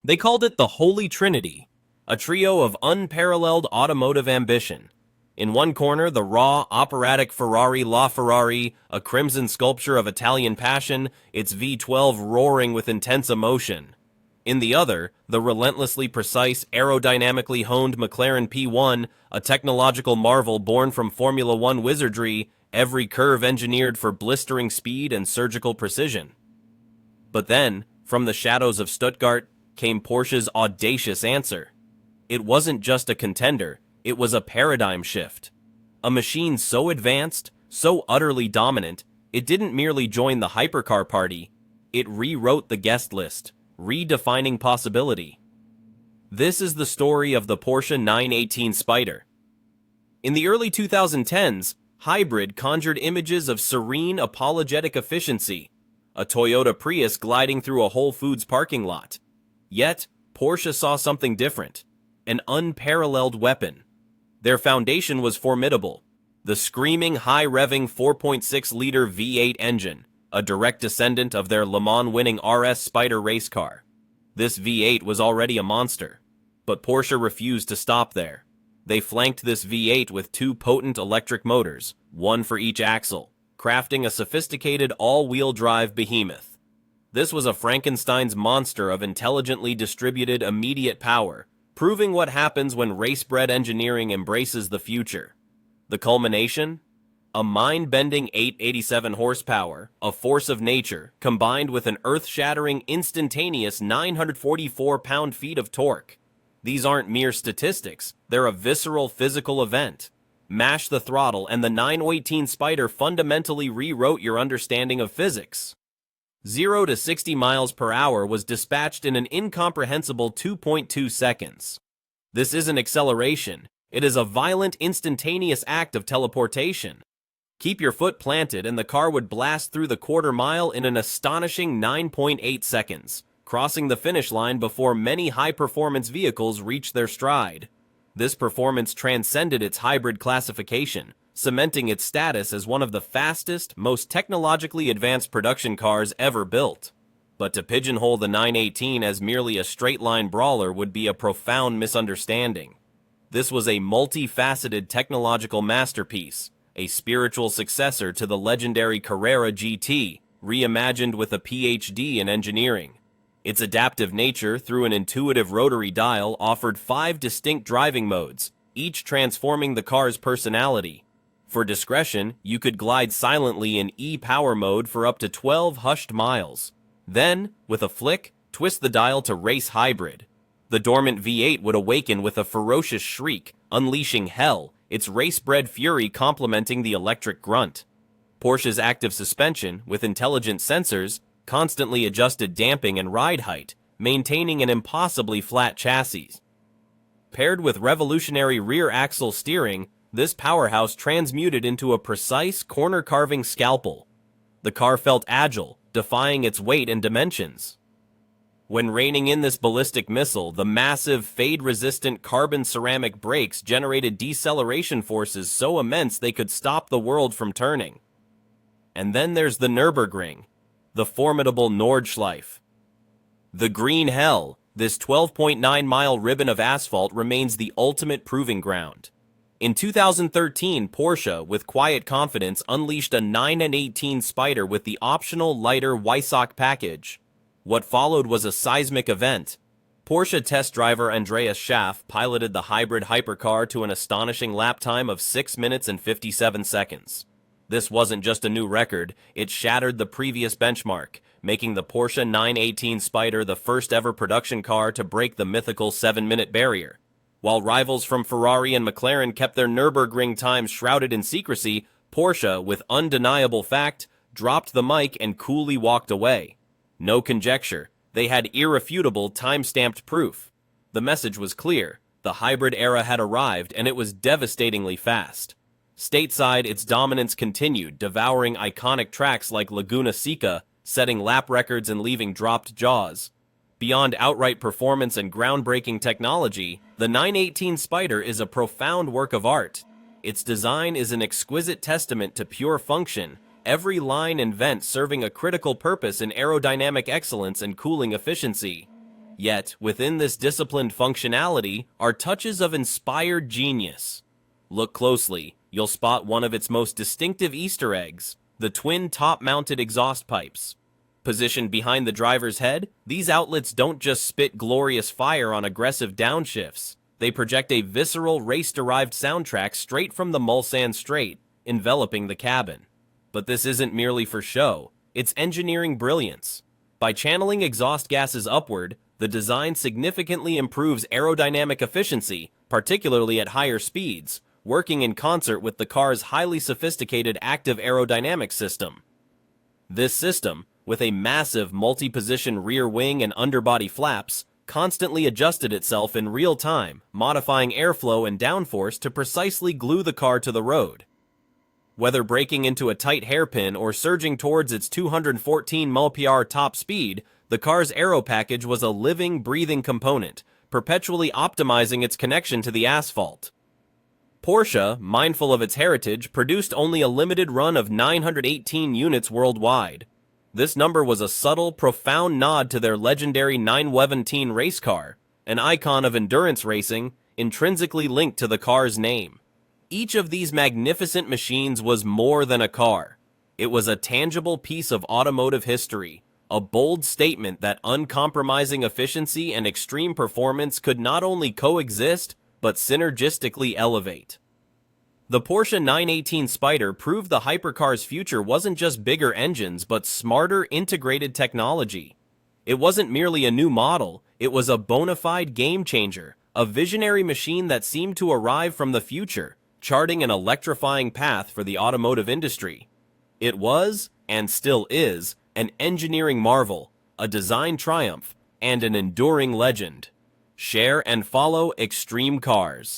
They called it the Holy Trinity, a trio of unparalleled automotive ambition. In one corner, the raw, operatic Ferrari LaFerrari, a crimson sculpture of Italian passion, its V12 roaring with intense emotion. In the other, the relentlessly precise, aerodynamically honed McLaren P1, a technological marvel born from Formula One wizardry, every curve engineered for blistering speed and surgical precision. But then, from the shadows of Stuttgart, came Porsche's audacious answer. It wasn't just a contender, it was a paradigm shift. A machine so advanced, so utterly dominant, it didn't merely join the hypercar party, it rewrote the guest list, redefining possibility. This is the story of the Porsche 918 Spyder. In the early 2010s, hybrid conjured images of serene, apologetic efficiency, a Toyota Prius gliding through a Whole Foods parking lot. Yet, Porsche saw something different, an unparalleled weapon. Their foundation was formidable, the screaming, high-revving 4.6-liter V8 engine, a direct descendant of their Le Mans-winning RS Spyder race car. This V8 was already a monster, but Porsche refused to stop there. They flanked this V8 with two potent electric motors, one for each axle, crafting a sophisticated all-wheel drive behemoth. This was a Frankenstein's monster of intelligently distributed immediate power, proving what happens when race-bred engineering embraces the future. The culmination? A mind-bending 887 horsepower, a force of nature, combined with an earth-shattering, instantaneous 944 pound-feet of torque. These aren't mere statistics, they're a visceral physical event. Mash the throttle and the 918 Spyder fundamentally rewrote your understanding of physics. 0 to 60 miles per hour was dispatched in an incomprehensible 2.2 seconds. This isn't acceleration, it is a violent, instantaneous act of teleportation. Keep your foot planted and the car would blast through the quarter mile in an astonishing 9.8 seconds, crossing the finish line before many high-performance vehicles reached their stride. This performance transcended its hybrid classification, cementing its status as one of the fastest, most technologically advanced production cars ever built. But to pigeonhole the 918 as merely a straight-line brawler would be a profound misunderstanding. This was a multifaceted technological masterpiece, a spiritual successor to the legendary Carrera GT, reimagined with a PhD in engineering. Its adaptive nature, through an intuitive rotary dial, offered 5 distinct driving modes, each transforming the car's personality. For discretion, you could glide silently in E-Power mode for up to 12 hushed miles. Then, with a flick, twist the dial to Race Hybrid. The dormant V8 would awaken with a ferocious shriek, unleashing hell, its race-bred fury complementing the electric grunt. Porsche's active suspension, with intelligent sensors, constantly adjusted damping and ride height, maintaining an impossibly flat chassis. Paired with revolutionary rear axle steering, this powerhouse transmuted into a precise, corner-carving scalpel. The car felt agile, defying its weight and dimensions. When reining in this ballistic missile, the massive, fade-resistant carbon-ceramic brakes generated deceleration forces so immense they could stop the world from turning. And then there's the Nurburgring, the formidable Nordschleife. The Green Hell, this 12.9-mile ribbon of asphalt, remains the ultimate proving ground. In 2013, Porsche, with quiet confidence, unleashed a 918 Spyder with the optional lighter Weissach package. What followed was a seismic event. Porsche test driver Andreas Schaff piloted the hybrid hypercar to an astonishing lap time of 6 minutes and 57 seconds. This wasn't just a new record, it shattered the previous benchmark, making the Porsche 918 Spyder the first ever production car to break the mythical 7-minute barrier. While rivals from Ferrari and McLaren kept their Nürburgring times shrouded in secrecy, Porsche, with undeniable fact, dropped the mic and coolly walked away. No conjecture, they had irrefutable time-stamped proof. The message was clear, the hybrid era had arrived and it was devastatingly fast. Stateside, its dominance continued, devouring iconic tracks like Laguna Seca, setting lap records and leaving dropped jaws. Beyond outright performance and groundbreaking technology, the 918 Spyder is a profound work of art. Its design is an exquisite testament to pure function, every line and vent serving a critical purpose in aerodynamic excellence and cooling efficiency. Yet, within this disciplined functionality are touches of inspired genius. Look closely, you'll spot one of its most distinctive Easter eggs, the twin top-mounted exhaust pipes. Positioned behind the driver's head, these outlets don't just spit glorious fire on aggressive downshifts. They project a visceral, race-derived soundtrack straight from the Mulsanne Strait, enveloping the cabin. But this isn't merely for show, it's engineering brilliance. By channeling exhaust gases upward, the design significantly improves aerodynamic efficiency, particularly at higher speeds, working in concert with the car's highly sophisticated active aerodynamic system. This system, with a massive multi-position rear wing and underbody flaps, constantly adjusted itself in real time, modifying airflow and downforce to precisely glue the car to the road. Whether braking into a tight hairpin or surging towards its 214 mph top speed, the car's aero package was a living, breathing component, perpetually optimizing its connection to the asphalt. Porsche, mindful of its heritage, produced only a limited run of 918 units worldwide. This number was a subtle, profound nod to their legendary 917 race car, an icon of endurance racing, intrinsically linked to the car's name. Each of these magnificent machines was more than a car. It was a tangible piece of automotive history, a bold statement that uncompromising efficiency and extreme performance could not only coexist, but synergistically elevate. The Porsche 918 Spyder proved the hypercar's future wasn't just bigger engines, but smarter integrated technology. It wasn't merely a new model, it was a bona fide game changer, a visionary machine that seemed to arrive from the future, charting an electrifying path for the automotive industry. It was, and still is, an engineering marvel, a design triumph, and an enduring legend. Share and follow Extreme Cars.